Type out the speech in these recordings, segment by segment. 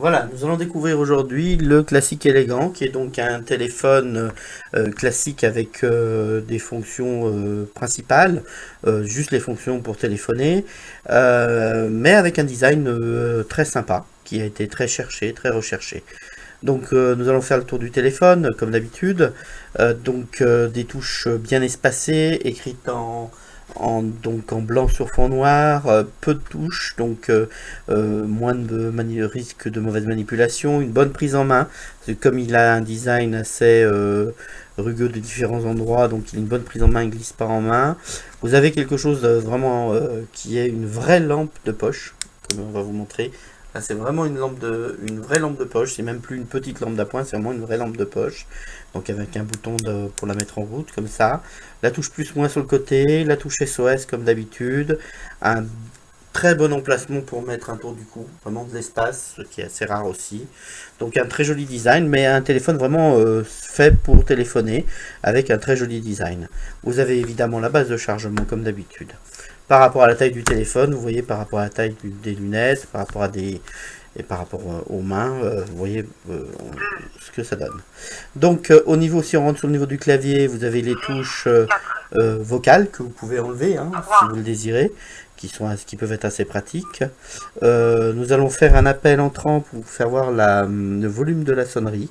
Voilà, nous allons découvrir aujourd'hui le classique élégant, qui est donc un téléphone classique avec des fonctions principales, juste les fonctions pour téléphoner, mais avec un design très sympa, qui a été très cherché, très recherché. Donc nous allons faire le tour du téléphone, comme d'habitude. Des touches bien espacées, écrites donc en blanc sur fond noir, peu de touches, moins de risque de mauvaise manipulation, une bonne prise en main, parce que comme il a un design assez rugueux de différents endroits, donc il a une bonne prise en main, il glisse pas en main. Vous avez quelque chose de vraiment qui est une vraie lampe de poche, comme on va vous montrer. Là, c'est vraiment une vraie lampe de poche. C'est même plus une petite lampe d'appoint, c'est vraiment une vraie lampe de poche. Donc avec un bouton pour la mettre en route, comme ça. La touche plus moins sur le côté, la touche SOS comme d'habitude. Un très bon emplacement pour mettre un tour du cou, vraiment de l'espace, ce qui est assez rare aussi. Donc un très joli design, mais un téléphone vraiment fait pour téléphoner, avec un très joli design. Vous avez évidemment la base de chargement comme d'habitude. Par rapport à la taille du téléphone, vous voyez par rapport à la taille des lunettes, par rapport à des et par rapport aux mains, vous voyez ce que ça donne. Donc au niveau, si on rentre sur le niveau du clavier, vous avez les touches vocales que vous pouvez enlever si vous le désirez, qui peuvent être assez pratiques. Nous allons faire un appel entrant pour vous faire voir le volume de la sonnerie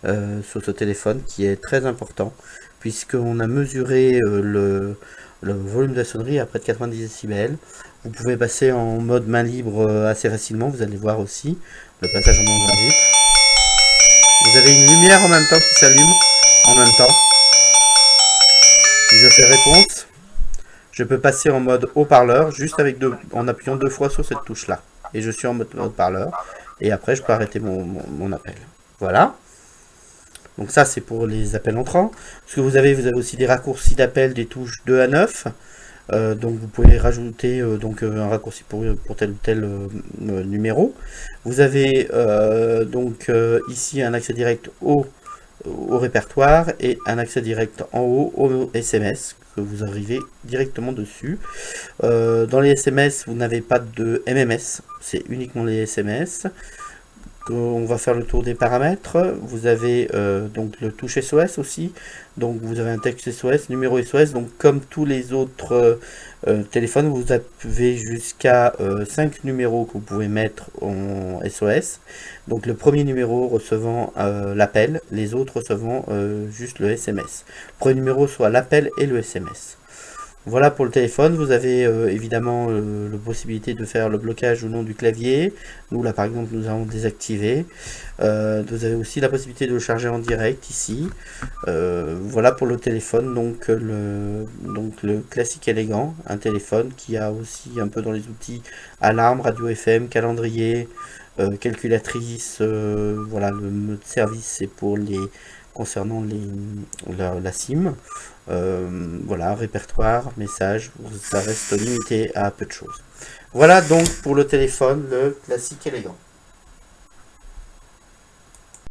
sur ce téléphone, qui est très important, puisqu'on a mesuré le volume de la sonnerie à près de 90 décibels. Vous pouvez passer en mode main libre assez facilement, vous allez voir aussi le passage en mode main libre. Vous avez une lumière en même temps qui s'allume en même temps. Si je fais réponse, je peux passer en mode haut-parleur juste en appuyant 2 fois sur cette touche là. Et je suis en mode haut-parleur. Et après je peux arrêter mon appel. Voilà. Donc ça c'est pour les appels entrants. Ce que vous avez aussi des raccourcis d'appel des touches 2 à 9. Donc vous pouvez rajouter un raccourci pour tel ou tel numéro. Vous avez ici un accès direct au répertoire et un accès direct en haut au SMS, que vous arrivez directement dessus. Dans les SMS, vous n'avez pas de MMS, c'est uniquement les SMS. On va faire le tour des paramètres. Vous avez donc le touche SOS aussi. Donc vous avez un texte SOS, numéro SOS. Donc comme tous les autres téléphones, vous avez jusqu'à 5 numéros que vous pouvez mettre en SOS. Donc le premier numéro recevant l'appel, les autres recevant juste le SMS. Le premier numéro soit l'appel et le SMS. Voilà pour le téléphone. Vous avez évidemment la possibilité de faire le blocage ou non du clavier. Nous là par exemple nous avons désactivé. Vous avez aussi la possibilité de le charger en direct ici. Voilà pour le téléphone, donc le classique élégant, un téléphone qui a aussi un peu dans les outils alarme, radio FM, calendrier, calculatrice. Voilà, le mode service c'est pour concernant la SIM. Voilà, répertoire, message, ça reste limité à peu de choses. Voilà donc pour le téléphone, le classique élégant.